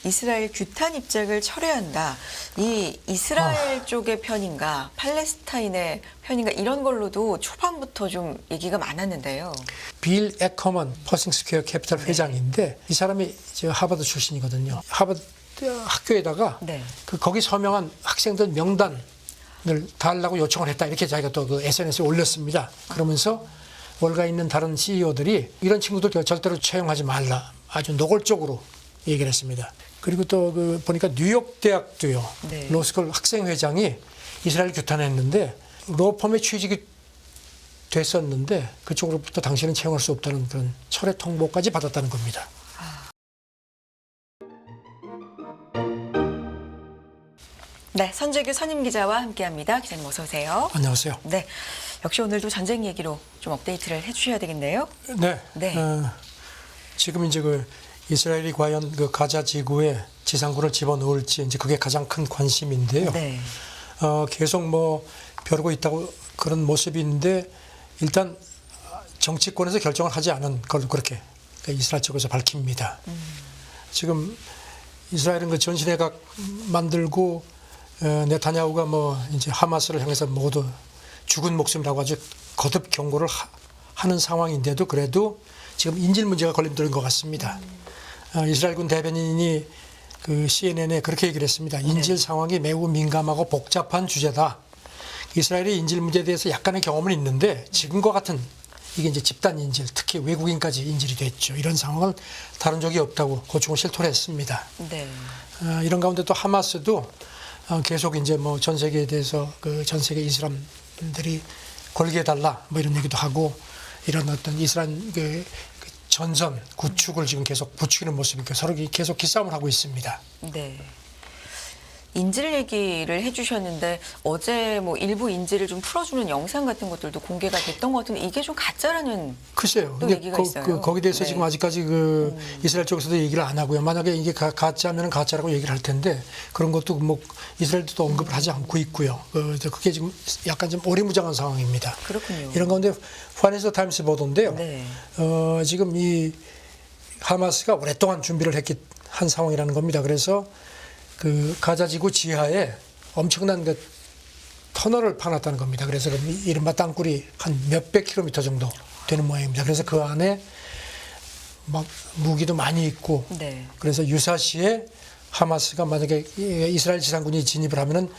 이스라엘 규탄 입장을 철회한다. 이 이스라엘 쪽의 편인가, 팔레스타인의 편인가 이런 걸로도 초반부터 좀 얘기가 많았는데요. 빌 에커먼 퍼싱스퀘어 캐피탈 회장인데 이 사람이 하버드 출신이거든요. 하버드 학교에다가 네. 거기 서명한 학생들 명단을 달라고 요청을 했다. 이렇게 자기가 또 그 SNS에 올렸습니다. 그러면서 월가 있는 다른 CEO들이 이런 친구들 절대로 채용하지 말라. 아주 노골적으로 얘기를 했습니다. 그리고 또 보니까 뉴욕 대학도요. 네. 로스쿨 학생회장이 이스라엘 규탄했는데 로펌에 취직이 됐었는데 그쪽으로부터 당신은 채용할 수 없다는 그런 철회 통보까지 받았다는 겁니다. 네, 선재규 선임 기자와 함께합니다. 기자님 어서 오세요. 안녕하세요. 네, 역시 오늘도 전쟁 얘기로 좀 업데이트를 해주셔야 되겠네요. 네. 네. 지금 이제 이스라엘이 과연 가자 지구에 지상군을 집어넣을지 이제 그게 가장 큰 관심인데요. 네. 계속 벼르고 있다고 그런 모습인데 일단 정치권에서 결정을 하지 않은 걸로 그렇게 이스라엘 쪽에서 밝힙니다. 지금 이스라엘은 그 전신회각 만들고 네타냐후가 이제 하마스를 향해서 모두 죽은 목숨이라고 아주 거듭 경고를 하는 상황인데도 그래도 지금 인질 문제가 걸림돌인 것 같습니다. 이스라엘군 대변인이 CNN에 그렇게 얘기를 했습니다. 인질 상황이 매우 민감하고 복잡한 주제다. 이스라엘의 인질 문제에 대해서 약간의 경험은 있는데 지금과 같은 이게 이제 집단 인질, 특히 외국인까지 인질이 됐죠. 이런 상황을 다룬 적이 없다고 고충을 실토를 했습니다. 네. 이런 가운데 또 하마스도 계속 이제 전 세계에 대해서 전 세계 이슬람들이 걸게 해달라 이런 얘기도 하고 이런 어떤 이스라엘 전선 구축을 지금 계속 부추기는 모습이니까 서로 계속 기싸움을 하고 있습니다. 네. 인질 얘기를 해주셨는데 어제 일부 인질을 좀 풀어주는 영상 같은 것들도 공개가 됐던 것 같은데 이게 좀 가짜라는 글쎄요. 또 얘기가 있어요. 거기에 대해서 네. 지금 아직까지 이스라엘 쪽에서도 얘기를 안 하고요. 만약에 이게 가짜면 가짜라고 얘기를 할 텐데 그런 것도 이스라엘도 언급을 하지 않고 있고요. 그게 지금 약간 좀 오리무장한 상황입니다. 그렇군요. 이런 가운데 파이낸셜 타임스 보도인데요. 네. 지금 이 하마스가 오랫동안 준비를 한 상황이라는 겁니다. 그래서 가자지구 지하에 엄청난 터널을 파놨다는 겁니다. 그래서 이른바 땅굴이 한 몇백 킬로미터 정도 되는 모양입니다. 그래서 그 안에 무기도 많이 있고 네. 그래서 유사시에 하마스가 만약에 이스라엘 지상군이 진입을 하면은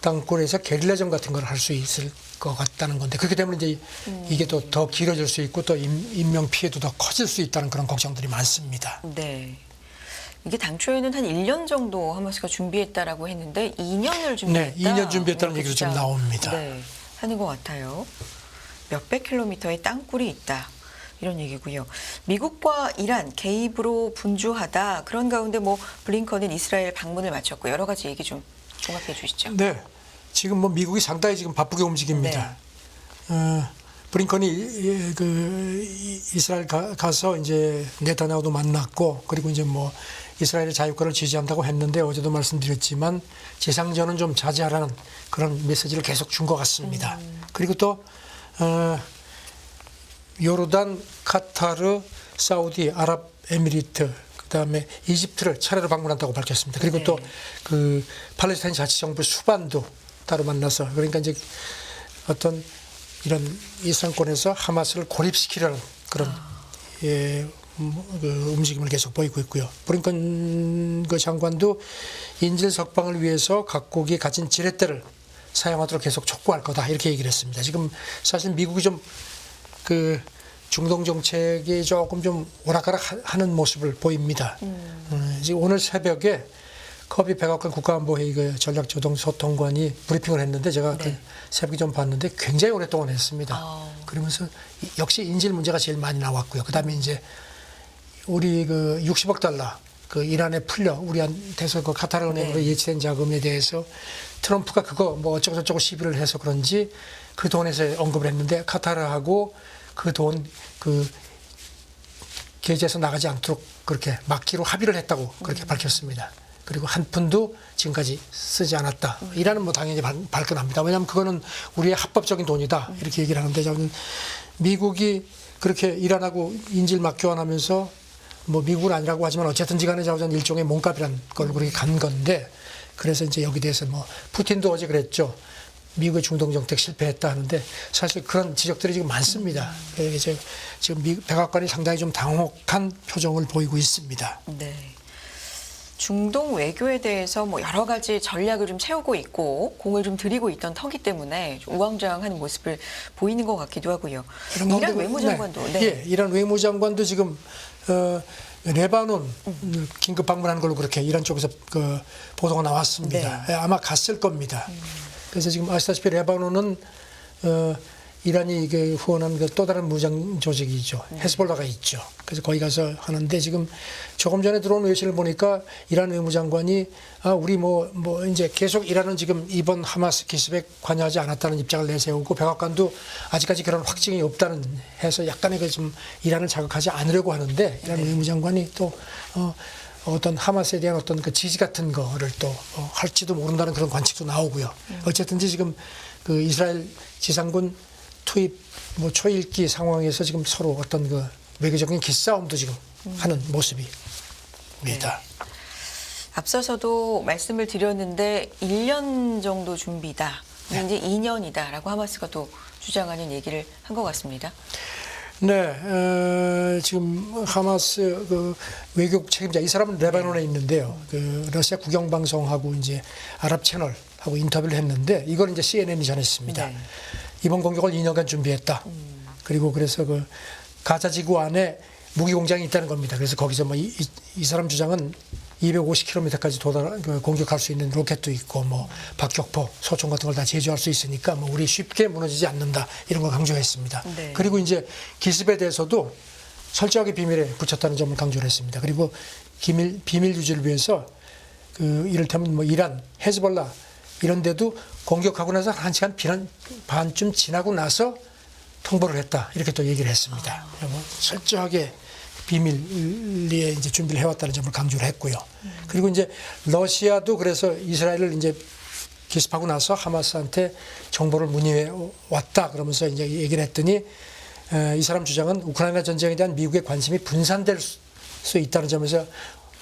땅굴에서 게릴라전 같은 걸 할 수 있을 것 같다는 건데 그렇게 되면 이제 이게 또 더 길어질 수 있고 또 인명 피해도 더 커질 수 있다는 그런 걱정들이 많습니다. 네. 이게 당초에는 한 1년 정도 하마스가 준비했다라고 했는데 2년을 준비했다. 네, 2년 준비했다는 얘기도 좀 나옵니다. 네, 하는 것 같아요. 몇백 킬로미터의 땅굴이 있다. 이런 얘기고요. 미국과 이란 개입으로 분주하다. 그런 가운데 블링컨은 이스라엘 방문을 마쳤고 여러 가지 얘기 좀 종합해 주시죠. 네, 지금 미국이 상당히 지금 바쁘게 움직입니다. 네. 브링컨이 이스라엘 가서 이제 네타냐후도 만났고 그리고 이제 이스라엘의 자유권을 지지한다고 했는데 어제도 말씀드렸지만 재상전은 좀 자제하라는 그런 메시지를 계속 준 것 같습니다. 그리고 또 요르단, 카타르, 사우디, 아랍에미리트 그다음에 이집트를 차례로 방문한다고 밝혔습니다. 그리고 네. 또 팔레스타인 자치정부 수반도 따로 만나서 그러니까 이제 어떤 이런 이스라엘권에서 하마스를 고립시키려는 그런 움직임을 계속 보이고 있고요. 브링컨 장관도 인질 석방을 위해서 각국이 가진 지렛대를 사용하도록 계속 촉구할 거다 이렇게 얘기를 했습니다. 지금 사실 미국이 좀 중동 정책이 조금 좀 오락가락하는 모습을 보입니다. 지금 오늘 새벽에 커비 백악관 국가안보회의 전략조정소통관이 브리핑을 했는데 제가 네. 새벽에 좀 봤는데 굉장히 오랫동안 했습니다. 그러면서 역시 인질 문제가 제일 많이 나왔고요. 그다음에 이제 우리 60억 달러 이란에 풀려 우리한테서 카타르 은행으로 네. 예치된 자금에 대해서 트럼프가 그거 어쩌고저쩌고 시비를 해서 그런지 그 돈에서 언급을 했는데 카타르하고 그 돈 계좌에서 나가지 않도록 그렇게 막기로 합의를 했다고 그렇게 밝혔습니다. 그리고 한 푼도 지금까지 쓰지 않았다. 이란은 당연히 발끈합니다. 왜냐하면 그거는 우리의 합법적인 돈이다. 이렇게 얘기를 하는데 저는 미국이 그렇게 이란하고 인질 막 교환하면서 뭐 미국은 아니라고 하지만 어쨌든지 간에 자우전 일종의 몸값이란 걸로 그렇게 간 건데 그래서 이제 여기 대해서 뭐 푸틴도 어제 그랬죠. 미국의 중동 정책 실패했다 하는데 사실 그런 지적들이 지금 많습니다. 이제 지금 미국 백악관이 상당히 좀 당혹한 표정을 보이고 있습니다. 네. 중동 외교에 대해서 뭐 여러 가지 전략을 좀 채우고 있고 공을 좀 들이고 있던 터기 때문에 좀 우왕좌왕하는 모습을 보이는 것 같기도 하고요. 이란 외무장관도 네. 예, 이란 외무장관도 지금 레바논 긴급 방문하는 걸로 그렇게 이란 쪽에서 그 보도가 나왔습니다. 네. 아마 갔을 겁니다. 그래서 지금 아시다시피 레바논은 이란이 이게 후원한 그 또 다른 무장 조직이죠. 헤즈볼라가 있죠. 그래서 거기 가서 하는데 지금 조금 전에 들어온 외신을 보니까 이란 외무장관이 우리 뭐 이제 계속 이란은 지금 이번 하마스 기습에 관여하지 않았다는 입장을 내세우고 백악관도 아직까지 그런 확증이 없다는 해서 약간의 그 좀 이란을 자극하지 않으려고 하는데 이란 외무장관이 또 어떤 하마스에 대한 어떤 그 지지 같은 거를 또 할지도 모른다는 그런 관측도 나오고요. 어쨌든지 지금 그 이스라엘 지상군 투입 뭐 초읽기 상황에서 지금 서로 어떤 그 외교적인 기싸움도 지금 하는 모습입니다. 네. 앞서서도 말씀을 드렸는데 1년 정도 준비다. 네. 이제 2년이다라고 하마스가 또 주장하는 얘기를 한 것 같습니다. 네, 지금 하마스 그 외교국 책임자 이 사람은 레바논에 있는데요. 그 러시아 국영방송하고 이제 아랍 채널하고 인터뷰를 했는데 이걸 이제 CNN이 전했습니다. 네. 이번 공격을 2년간 준비했다. 그리고 그래서 그 가자 지구 안에 무기 공장이 있다는 겁니다. 그래서 거기서 뭐 이 사람 주장은 250km까지 공격할 수 있는 로켓도 있고 뭐 박격포, 소총 같은 걸 다 제조할 수 있으니까 뭐 우리 쉽게 무너지지 않는다 이런 걸 강조했습니다. 네. 그리고 이제 기습에 대해서도 철저하게 비밀에 붙였다는 점을 강조를 했습니다. 그리고 비밀 유지를 위해서 그 이를테면 뭐 이란, 헤즈볼라 이런 데도 공격하고 나서 1시간 반쯤 지나고 나서 통보를 했다 이렇게 또 얘기를 했습니다. 뭐 철저하게 비밀리에 이제 준비를 해왔다는 점을 강조를 했고요. 그리고 이제 러시아도 그래서 이스라엘을 이제 기습하고 나서 하마스한테 정보를 문의해 왔다 그러면서 이제 얘기를 했더니 이 사람 주장은 우크라이나 전쟁에 대한 미국의 관심이 분산될 수 있다는 점에서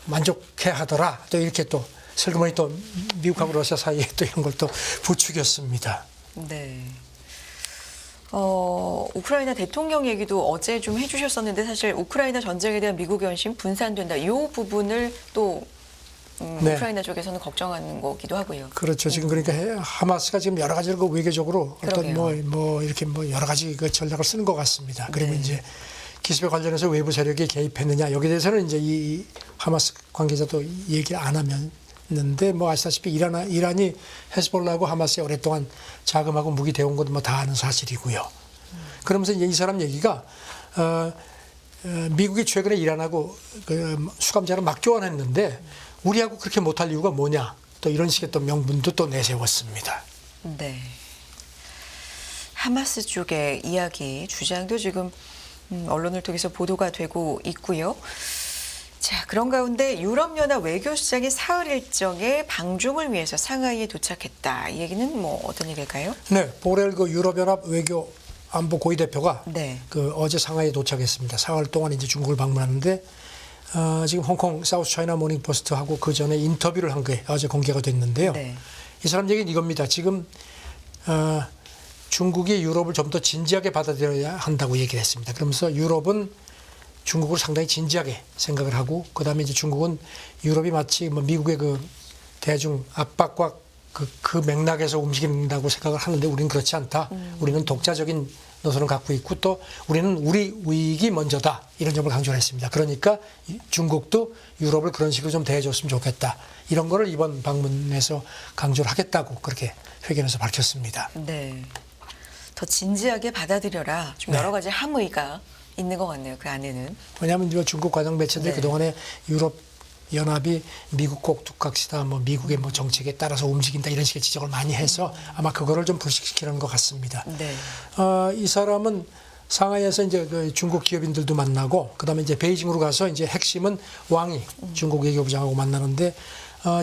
만족해 하더라. 또 이렇게 또 슬그머니 또 미국하고 러시아 사이에 또 이런 걸 또 부추겼습니다. 네. 우크라이나 대통령 얘기도 어제 좀 해주셨었는데 사실 우크라이나 전쟁에 대한 미국의 관심 분산된다. 이 부분을 또 네. 우크라이나 쪽에서는 걱정하는 거기도 하고요. 그렇죠. 지금 그러니까 하마스가 지금 여러 가지로 그 외교적으로 어떤 뭐 이렇게 뭐 여러 가지 그 전략을 쓰는 것 같습니다. 그러면 네. 이제 기습에 관련해서 외부 세력이 개입했느냐 여기에 대해서는 이제 이 하마스 관계자도 얘기를 안 하는데 뭐 아시다시피 이란이 헤즈볼라하고 하마스에 오랫동안 자금하고 무기 대온 것도 뭐 다 아는 사실이고요. 그러면서 이제 이 사람 얘기가 미국이 최근에 이란하고 그 수감자를 막 교환했는데 우리하고 그렇게 못할 이유가 뭐냐 또 이런 식의 또 명분도 또 내세웠습니다. 네. 하마스 쪽의 이야기 주장도 지금 언론을 통해서 보도가 되고 있고요. 자, 그런 가운데 유럽연합 외교수장이 사흘 일정에 방중을 위해서 상하이에 도착했다. 이 얘기는 뭐 어떤 얘기일까요? 네, 보렐 그 유럽연합 외교 안보 고위 대표가 네. 그 어제 상하이에 도착했습니다. 사흘 동안 이제 중국을 방문하는데 지금 홍콩 사우스 차이나 모닝 포스트하고 그 전에 인터뷰를 한 게 어제 공개가 됐는데요. 네. 이 사람 얘기는 이겁니다. 지금 중국이 유럽을 좀 더 진지하게 받아들여야 한다고 얘기를 했습니다. 그러면서 유럽은 중국을 상당히 진지하게 생각을 하고 그다음에 이제 중국은 유럽이 마치 뭐 미국의 그 대중 압박과 그 맥락에서 움직인다고 생각을 하는데 우리는 그렇지 않다. 우리는 독자적인 노선을 갖고 있고 또 우리는 우리 우익이 먼저다. 이런 점을 강조를 했습니다. 그러니까 중국도 유럽을 그런 식으로 좀 대해줬으면 좋겠다. 이런 거를 이번 방문에서 강조를 하겠다고 그렇게 회견에서 밝혔습니다. 네. 더 진지하게 받아들여라. 좀 네. 여러 가지 함의가 있는 것 같네요. 그 안에는. 왜냐하면 중국 관영 매체들이 네. 그동안에 유럽 연합이 미국 꼭두각시다, 뭐 미국의 뭐 정책에 따라서 움직인다 이런 식의 지적을 많이 해서 아마 그거를 좀 불식시키는 것 같습니다. 네. 이 사람은 상하이에서 이제 그 중국 기업인들도 만나고 그다음에 이제 베이징으로 가서 이제 핵심은 왕이 중국 외교부장하고 만나는데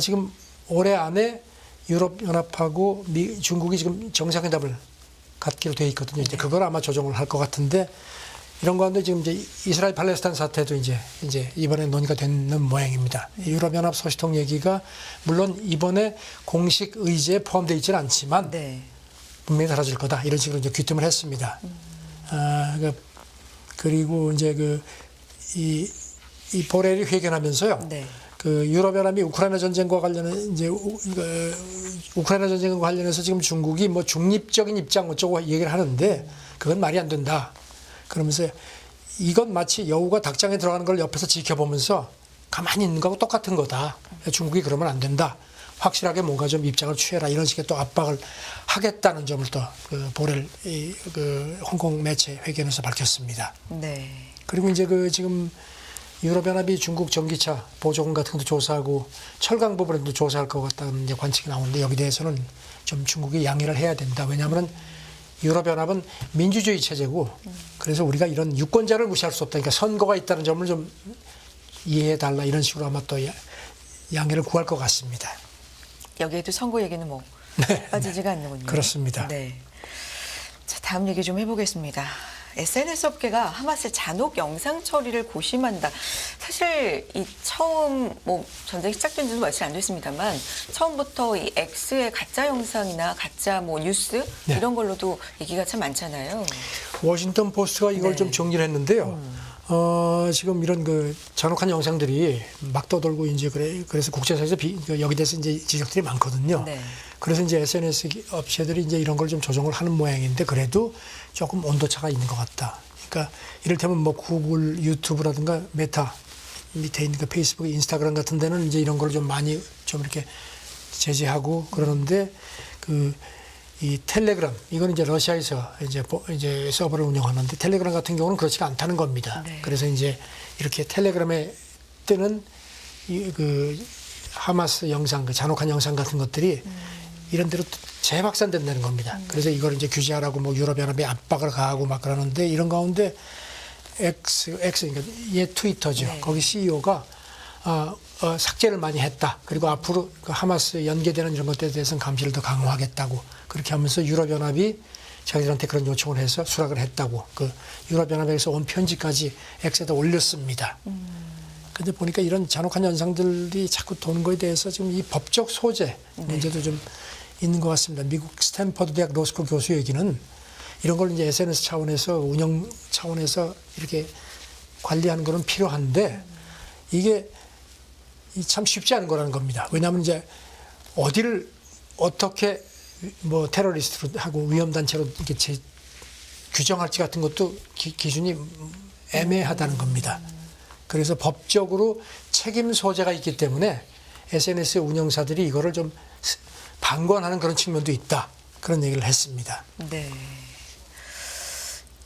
지금 올해 안에 유럽 연합하고 중국이 지금 정상회담을 갖기로 돼 있거든요. 이제 그걸 아마 조정을 할 것 같은데 이런 가운데 지금 이제 이스라엘 팔레스타인 사태도 이제 이번에 논의가 되는 모양입니다. 유럽연합 소식통 얘기가 물론 이번에 공식 의제에 포함되어 있지는 않지만 네. 분명히 사라질 거다 이런 식으로 이제 귀띔을 했습니다. 그리고 이제 이 보렐이 회견하면서요. 네. 그 유럽연합이 우크라이나 전쟁과 관련해 이제 우크라이나 전쟁과 관련해서 지금 중국이 뭐 중립적인 입장 어쩌고 얘기를 하는데 그건 말이 안 된다. 그러면서 이건 마치 여우가 닭장에 들어가는 걸 옆에서 지켜보면서 가만히 있는 거하고 똑같은 거다. 중국이 그러면 안 된다. 확실하게 뭔가 좀 입장을 취해라. 이런 식의 또 압박을 하겠다는 점을 또 그 보렐 그 홍콩 매체 회견에서 밝혔습니다. 네. 그리고 이제 그 지금 유럽연합이 중국 전기차 보조금 같은 것도 조사하고 철강 부분도 조사할 것 같다는 이제 관측이 나오는데 여기 대해서는 좀 중국이 양해를 해야 된다. 왜냐하면 유럽연합은 민주주의 체제고 그래서 우리가 이런 유권자를 무시할 수 없다. 그러니까 선거가 있다는 점을 좀 이해해 달라 이런 식으로 아마 또 양해를 구할 것 같습니다. 여기에도 선거 얘기는 뭐 빠지지가 않는군요. 그렇습니다. 네. 자, 다음 얘기 좀 해보겠습니다. SNS 업계가 하마스 잔혹 영상 처리를 고심한다. 사실 이 처음 뭐 전쟁이 시작된 지도 며칠 안 됐습니다만 처음부터 이 X의 가짜 영상이나 가짜 뭐 뉴스 네. 이런 걸로도 얘기가 참 많잖아요. 워싱턴 포스트가 이걸 네. 좀 정리를 했는데요. 지금 이런 그 잔혹한 영상들이 막 떠돌고 이제 그래서 국제사회에서 여기 대해서 이제 지적들이 많거든요. 네. 그래서 이제 SNS 업체들이 이제 이런 걸 좀 조정을 하는 모양인데 그래도 조금 온도차가 있는 것 같다. 그러니까 이를테면 뭐 구글, 유튜브라든가 메타 밑에 있는 그 페이스북, 인스타그램 같은 데는 이제 이런 걸 좀 많이 좀 이렇게 제재하고 그러는데 이 텔레그램 이거는 이제 러시아에서 이제 서버를 운영하는데 텔레그램 같은 경우는 그렇지가 않다는 겁니다. 네. 그래서 이제 이렇게 텔레그램에 뜨는 그 하마스 영상, 그 잔혹한 영상 같은 것들이 이런 데로 재확산된다는 겁니다. 그래서 이걸 이제 규제하라고 뭐 유럽연합이 압박을 가하고 막 그러는데 이런 가운데 X 그러니까 얘 트위터죠. 네. 거기 CEO가 삭제를 많이 했다. 그리고 앞으로 그 하마스 연계되는 이런 것들에 대해서는 감시를 더 강화하겠다고 그렇게 하면서 유럽연합이 자기들한테 그런 요청을 해서 수락을 했다고 그 유럽연합에서 온 편지까지 X에다 올렸습니다. 근데 보니까 이런 잔혹한 현상들이 자꾸 도는 거에 대해서 지금 이 법적 소재 문제도 좀 있는 것 같습니다. 미국 스탠퍼드 대학 로스쿨 교수 얘기는 이런 걸 이제 SNS 차원에서 운영 차원에서 이렇게 관리하는 거는 필요한데 이게 참 쉽지 않은 거라는 겁니다. 왜냐하면 이제 어디를 어떻게 뭐 테러리스트로 하고 위험단체로 이렇게 규정할지 같은 것도 기준이 애매하다는 겁니다. 그래서 법적으로 책임 소재가 있기 때문에 SNS 운영사들이 이거를 좀 방관하는 그런 측면도 있다. 그런 얘기를 했습니다. 네.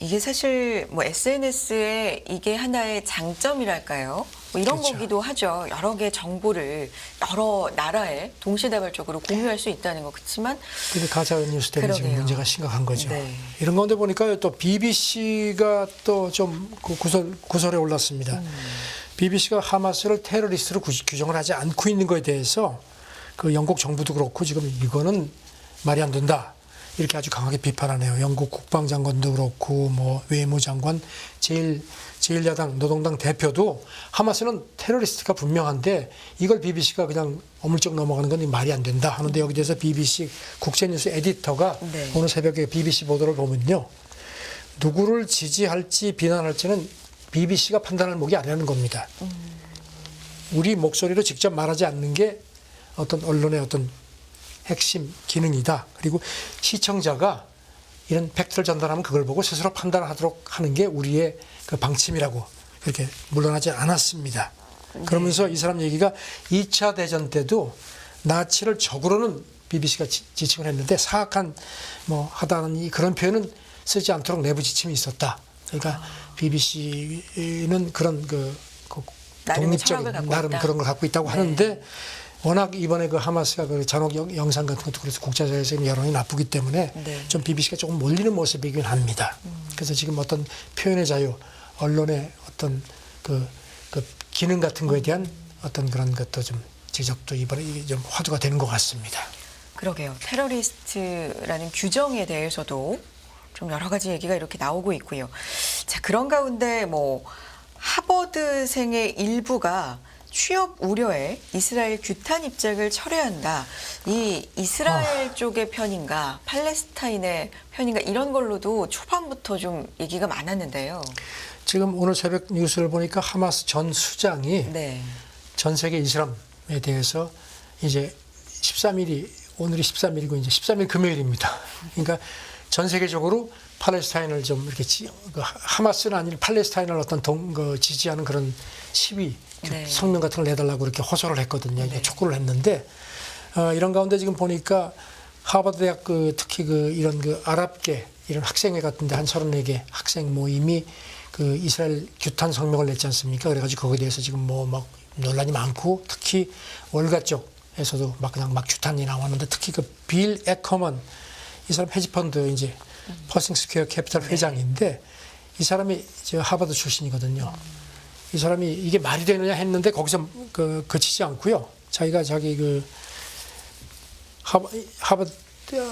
이게 사실 뭐 SNS의 이게 하나의 장점이랄까요? 뭐 이런 그렇죠. 거기도 하죠. 여러 개의 정보를 여러 나라에 동시다발적으로 공유할 수 있다는 거. 그렇지만 근데 가짜 뉴스 때문에 지금 그러게요. 문제가 심각한 거죠. 네. 이런 가운데 보니까 또 BBC가 또 좀 구설에 올랐습니다. BBC가 하마스를 테러리스트로 규정을 하지 않고 있는 거에 대해서 그 영국 정부도 그렇고 지금 이거는 말이 안 된다. 이렇게 아주 강하게 비판하네요. 영국 국방장관도 그렇고 뭐 외무장관, 제1야당 노동당 대표도 하마스는 테러리스트가 분명한데 이걸 BBC가 그냥 어물쩍 넘어가는 건 말이 안 된다 하는데 여기 대해서 BBC 국제뉴스 에디터가 네. 오늘 새벽에 BBC 보도를 보면요. 누구를 지지할지 비난할지는 BBC가 판단할 목이 아니라는 겁니다. 우리 목소리로 직접 말하지 않는 게 어떤 언론의 어떤 핵심 기능이다. 그리고 시청자가 이런 팩트를 전달하면 그걸 보고 스스로 판단하도록 하는 게 우리의 그 방침이라고 그렇게 물러나지 않았습니다. 그러면서 이 사람 얘기가 2차 대전 때도 나치를 적으로는 BBC가 지칭을 했는데 사악한 뭐 하다는 그런 표현은 쓰지 않도록 내부 지침이 있었다. 그러니까 BBC는 그런 나름의 철학을 독립적인 갖고 나름 있다. 그런 걸 갖고 있다고 네. 하는데 워낙 이번에 그 하마스가 그 잔혹 영상 같은 것도 그래서 국제사회에서 여론이 나쁘기 때문에 네. 좀 BBC가 조금 몰리는 모습이긴 합니다. 그래서 지금 어떤 표현의 자유, 언론의 어떤 그 기능 같은 거에 대한 어떤 그런 것도 좀 지적도 이번에 이게 좀 화두가 되는 것 같습니다. 그러게요. 테러리스트라는 규정에 대해서도 좀 여러 가지 얘기가 이렇게 나오고 있고요. 자, 그런 가운데 뭐 하버드생의 일부가 취업 우려에 이스라엘 규탄 입장을 철회한다. 이 이스라엘 쪽의 편인가, 팔레스타인의 편인가 이런 걸로도 초반부터 좀 얘기가 많았는데요. 지금 오늘 새벽 뉴스를 보니까 하마스 전 수장이 네. 전 세계 이슬람에 대해서 이제 13일이 오늘이 13일이고 이제 13일 금요일입니다. 그러니까 전 세계적으로 팔레스타인을 좀 이렇게 하마스는 아닌 팔레스타인을 어떤 지지하는 그런 시위 네. 성명 같은 걸 내달라고 이렇게 호소를 했거든요. 네. 촉구를 했는데 이런 가운데 지금 보니까 하버드 대학 특히 이런 아랍계 이런 학생회 같은데 한 34개 학생 모임이 이스라엘 규탄 성명을 냈지 않습니까? 그래가지고 거기에 대해서 지금 막 논란이 많고 특히 월가 쪽에서도 그냥 규탄이 나왔는데 특히 빌 에커먼 이 사람 헤지펀드 이제 퍼싱 스퀘어 캐피탈 회장인데 이 사람이 하버드 출신이거든요. 이 사람이 이게 말이 되느냐 했는데 거기서 그치지 않고요. 자기가 자기 하버드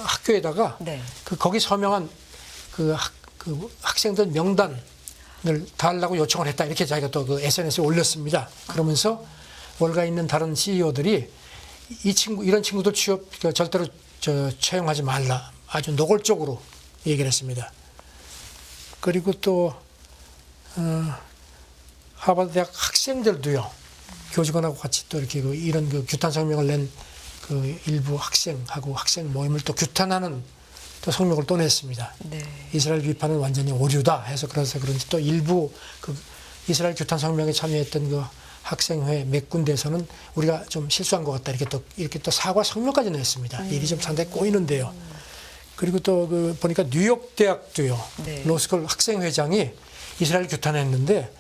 학교에다가 네. 거기 서명한 학생들 명단을 달라고 요청을 했다. 이렇게 자기가 또 SNS에 올렸습니다. 그러면서 월가 있는 다른 CEO들이 이런 친구들 취업 절대로 채용하지 말라. 아주 노골적으로 얘기를 했습니다. 그리고 또 하버드 대학 학생들도요. 교직원하고 같이 또 이렇게 이런 규탄 성명을 낸 일부 학생하고 학생 모임을 또 규탄하는 또 성명을 또 냈습니다. 네. 이스라엘 비판은 완전히 오류다 해서 그래서 그런지 또 일부 이스라엘 규탄 성명에 참여했던 학생회 몇 군데에서는 우리가 좀 실수한 것 같다 이렇게 또 사과 성명까지 냈습니다. 일이 좀 상당히 꼬이는데요. 그리고 또 보니까 뉴욕 대학도요. 네. 로스쿨 학생회장이 이스라엘 규탄했는데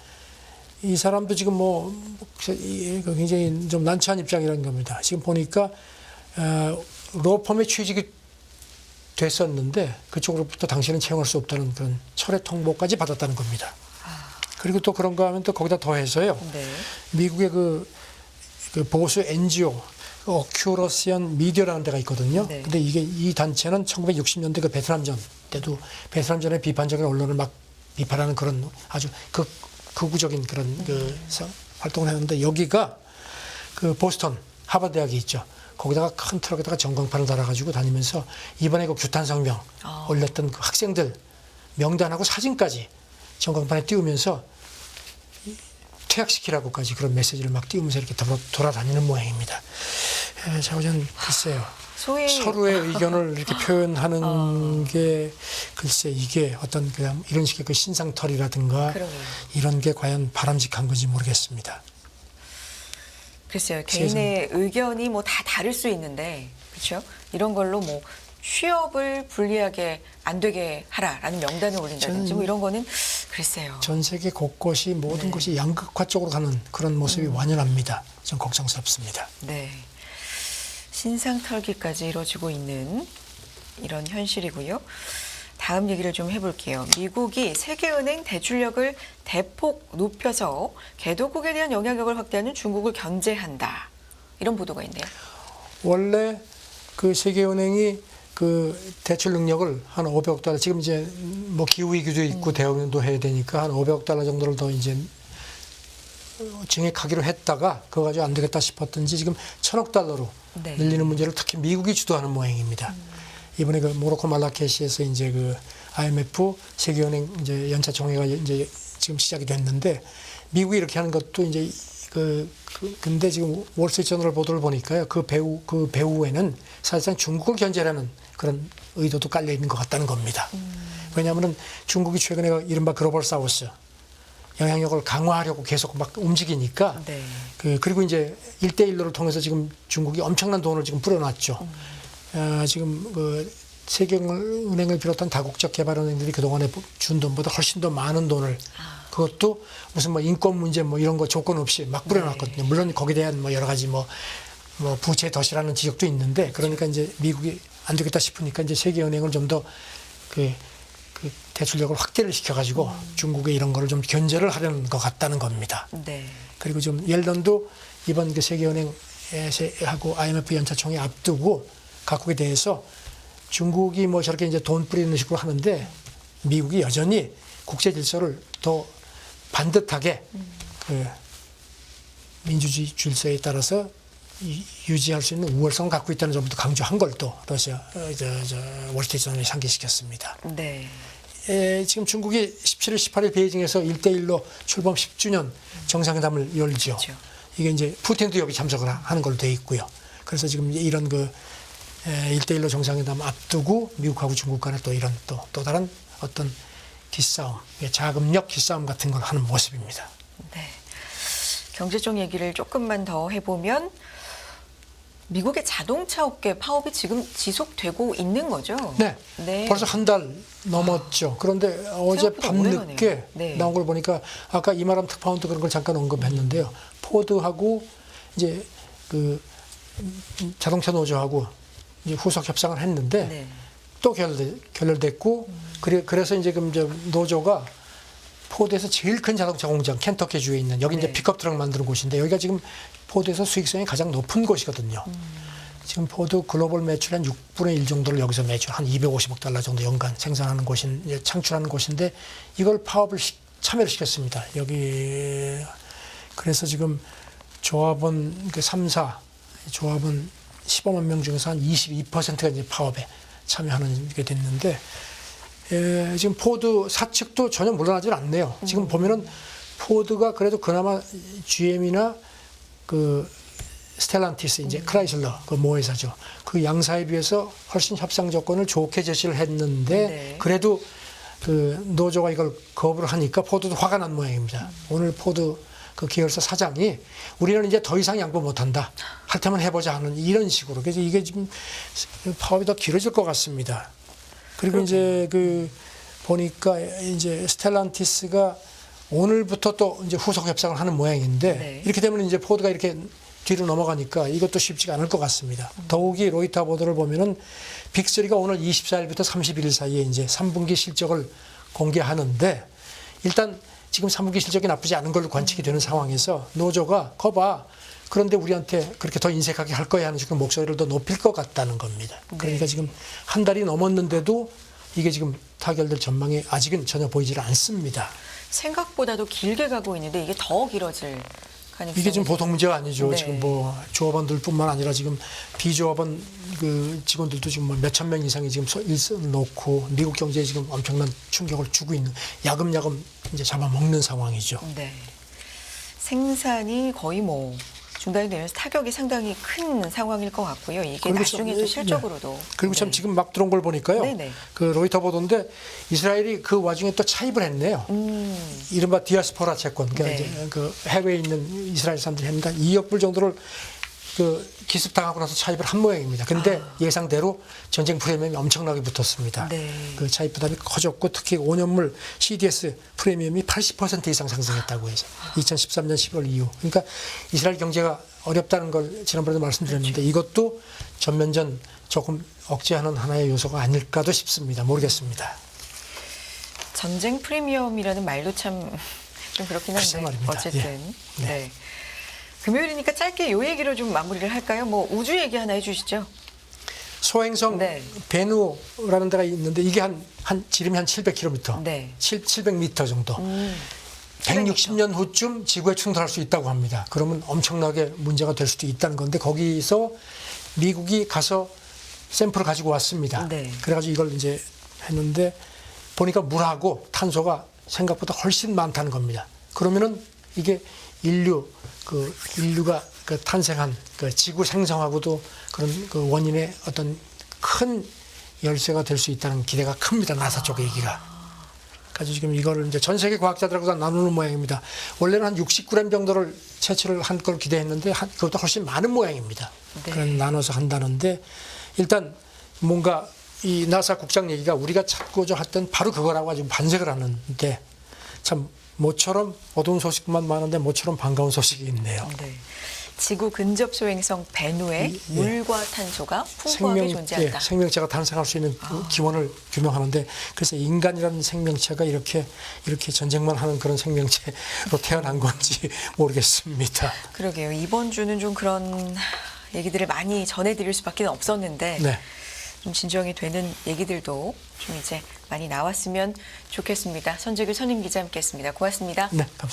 이 사람도 지금 굉장히 좀 난처한 입장이라는 겁니다. 지금 보니까 로펌에 취직이 됐었는데 그쪽으로부터 당신은 채용할 수 없다는 그런 철회 통보까지 받았다는 겁니다. 그리고 또 그런가 하면 또 거기다 더해서요. 네. 미국의 그 보수 NGO 어큐러시언 미디어라는 데가 있거든요. 네. 근데 이 단체는 1960년대 베트남전 때도 베트남전의 비판적인 언론을 막 비판하는 그런 아주 극우적인 그런 활동을 했는데 여기가 보스턴 하버드 대학이 있죠. 거기다가 큰 트럭에다가 전광판을 달아가지고 다니면서 이번에 규탄 성명 올렸던 학생들 명단하고 사진까지 전광판에 띄우면서 퇴학시키라고까지 그런 메시지를 막 띄우면서 이렇게 돌아다니는 모양입니다. 자, 저는 글쎄요. 서로의 의견을 이렇게 표현하는 게 글쎄 이게 어떤 그냥 이런 식의 신상털이라든가 이런 게 과연 바람직한 건지 모르겠습니다. 글쎄요. 개인의 의견이 다 다를 수 있는데 그렇죠? 이런 걸로 취업을 불리하게 안 되게 하라라는 명단을 올린다든지 이런 거는 글쎄요. 전 세계 곳곳이 모든 것이 양극화 쪽으로 가는 그런 모습이 완연합니다. 좀 걱정스럽습니다. 네. 신상털기까지 이루어지고 있는 이런 현실이고요. 다음 얘기를 좀 해볼게요. 미국이 세계은행 대출력을 대폭 높여서 개도국에 대한 영향력을 확대하는 중국을 견제한다. 이런 보도가 있네요. 원래 세계은행이 대출 능력을 한 500억 달러, 지금 이제 기후위기도 있고 대응도 해야 되니까 한 500억 달러 정도를 더 이제 증액하기로 했다가 그거 가지고 안 되겠다 싶었던지 지금 1000억 달러로 늘리는 문제를 특히 미국이 주도하는 모양입니다. 이번에 모로코 말라케시에서 이제 IMF 세계은행 이제 연차 총회가 이제 지금 시작이 됐는데 미국이 이렇게 하는 것도 이제 근데 지금 월스트리트저널 보도를 보니까요. 그 배후에는 사실상 중국을 견제하는 그런 의도도 깔려 있는 것 같다는 겁니다. 왜냐하면 중국이 최근에 이른바 글로벌 사우스 영향력을 강화하려고 계속 막 움직이니까 그리고 이제 1대1로를 통해서 지금 중국이 엄청난 돈을 지금 뿌려놨죠. 지금 세계은행을 비롯한 다국적 개발은행들이 그동안에 준 돈보다 훨씬 더 많은 돈을 그것도 무슨 인권 문제 이런 거 조건 없이 막 뿌려놨거든요. 물론 거기에 대한 여러 가지 부채 덫이라는 지적도 있는데 그러니까 이제 미국이 안 되겠다 싶으니까 이제 세계은행을 좀 더 대출력을 확대를 시켜가지고 중국의 이런 거를 좀 견제를 하려는 것 같다는 겁니다. 그리고 좀 옐런도 이번 세계은행하고 IMF 연차총회 앞두고 각국에 대해서 중국이 저렇게 이제 돈 뿌리는 식으로 하는데 미국이 여전히 국제 질서를 더 반듯하게 그 민주주의 질서에 따라서 유지할 수 있는 우월성을 갖고 있다는 점도 강조한 걸 또 러시아 월스트리트저널이 상기시켰습니다. 네. 지금 중국이 17일, 18일 베이징에서 1대1로 출범 10주년 정상회담을 열죠. 그렇죠. 이게 이제 푸틴도 여기 참석을 하는 걸로 돼 있고요. 그래서 지금 이런 그 1대1로 정상회담 앞두고 미국하고 중국 간에 또 이런 또 다른 어떤 기싸움, 자금력 기싸움 같은 걸 하는 모습입니다. 네. 경제적 얘기를 조금만 더 해보면 미국의 자동차 업계 파업이 지금 지속되고 있는 거죠? 네. 네. 벌써 한 달 넘었죠. 그런데 어제 생각보다 밤늦게 오래가네요. 네. 나온 걸 보니까 아까 이마람 특파원도 그런 걸 잠깐 언급했는데요. 포드하고 이제 그 자동차 노조하고 이제 후속 협상을 했는데 네. 또 결렬됐고 그래서 이제 그럼 노조가 포드에서 제일 큰 자동차 공장 켄터키 주에 있는 여기 이제 네. 픽업 트럭 만드는 곳인데 여기가 지금 포드에서 수익성이 가장 높은 곳이거든요. 지금 포드 글로벌 매출 한 6분의 1 정도를 여기서 매출 한 250억 달러 정도 연간 생산하는 곳인 창출하는 곳인데 이걸 파업을 참여를 시켰습니다. 여기 그래서 지금 조합원 그 3사 조합원 15만 명 중에서 한 22%가 이제 파업에 참여하는 게 됐는데 지금 포드 사측도 전혀 물러나질 않네요. 지금 보면은 포드가 그래도 그나마 GM이나 그 스텔란티스 이제 크라이슬러 그 모회사죠. 그 양사에 비해서 훨씬 협상 조건을 좋게 제시를 했는데 네. 그래도 그 노조가 이걸 거부를 하니까 포드도 화가 난 모양입니다. 오늘 포드 그 계열사 사장이 우리는 이제 더 이상 양보 못한다. 할 테면 해보자 하는 이런 식으로. 그래서 이게 지금 파업이 더 길어질 것 같습니다. 그리고 이제 그 보니까 이제 스텔란티스가 오늘부터 또 이제 후속 협상을 하는 모양인데 네. 이렇게 되면 이제 포드가 이렇게 뒤로 넘어가니까 이것도 쉽지가 않을 것 같습니다. 더욱이 로이터 보도를 보면은 빅3가 오늘 24일부터 31일 사이에 이제 3분기 실적을 공개하는데 일단 지금 3분기 실적이 나쁘지 않은 걸로 관측이 되는 상황에서 노조가 거봐 그런데 우리한테 그렇게 더 인색하게 할 거야 하는 식으로 목소리를 더 높일 것 같다는 겁니다. 그러니까 네. 지금 한 달이 넘었는데도 이게 지금 타결될 전망이 아직은 전혀 보이질 않습니다. 생각보다도 길게 가고 있는데 이게 더 길어질 가능성이 이게 지금 보통 문제가 아니죠. 네. 지금 뭐 조합원들뿐만 아니라 지금 비조합원 그 직원들도 지금 뭐 몇천 명 이상이 지금 일선을 놓고 미국 경제에 지금 엄청난 충격을 주고 있는 야금야금 이제 잡아먹는 상황이죠. 네. 생산이 거의 뭐 중단이 되면서 타격이 상당히 큰 상황일 것 같고요. 이게 그리고 나중에 참, 또 실적으로도. 그리고 참 네. 지금 막 들어온 걸 보니까요. 네네. 그 로이터 보도인데 이스라엘이 그 와중에 또 차입을 했네요. 이른바 디아스포라 채권. 그러니까 네. 이제 그 해외에 있는 이스라엘 사람들이 했는데 2억 불 정도를 그 기습당하고 나서 차입을 한 모양입니다. 근데 예상대로 전쟁 프리미엄이 엄청나게 붙었습니다. 네. 그 차입 부담이 커졌고 특히 5년물 CDS 프리미엄이 80% 이상 상승했다고 해서 2013년 10월 이후. 그러니까 이스라엘 경제가 어렵다는 걸 지난번에도 말씀드렸는데 그렇죠. 이것도 전면전 조금 억제하는 하나의 요소가 아닐까도 싶습니다. 모르겠습니다. 전쟁 프리미엄이라는 말도 참 좀 그렇긴 글쎄 한데 말입니다. 어쨌든 예. 네. 네. 금요일이니까 짧게 요 얘기로 좀 마무리를 할까요? 뭐 우주 얘기 하나 해주시죠. 소행성 네. 베누라는 데가 있는데 이게 한 지름이 한 700km, 네. 700m 정도. 160년 후쯤 지구에 충돌할 수 있다고 합니다. 그러면 엄청나게 문제가 될 수도 있다는 건데 거기서 미국이 가서 샘플을 가지고 왔습니다. 네. 그래가지고 이걸 이제 했는데 보니까 물하고 탄소가 생각보다 훨씬 많다는 겁니다. 그러면은 이게 인류가 그 탄생한 그 지구 생성하고도 그런 그 원인의 어떤 큰 열쇠가 될 수 있다는 기대가 큽니다. 나사 쪽 얘기가. 그래서 지금 이거를 이제 전 세계 과학자들하고 다 나누는 모양입니다. 원래는 한 60g 정도를 채취를 한 걸 기대했는데 그것보다 훨씬 많은 모양입니다. 네. 그런 나눠서 한다는데 일단 뭔가 이 나사 국장 얘기가 우리가 찾고자 했던 바로 그거라고 지금 반색을 하는데 참 모처럼 어두운 소식만 많은데 모처럼 반가운 소식이 있네요. 네. 지구 근접 소행성 베누에 물과 탄소가 풍부하게 존재한다. 생명체가 탄생할 수 있는 기원을 규명하는데 그래서 인간이라는 생명체가 이렇게 전쟁만 하는 그런 생명체로 태어난 건지 모르겠습니다. 그러게요. 이번 주는 좀 그런 얘기들을 많이 전해드릴 수밖에 없었는데 네. 좀 진정이 되는 얘기들도 좀 이제 많이 나왔으면 좋겠습니다. 선재규 선임 기자 함께했습니다. 고맙습니다. 네, 감사합니다.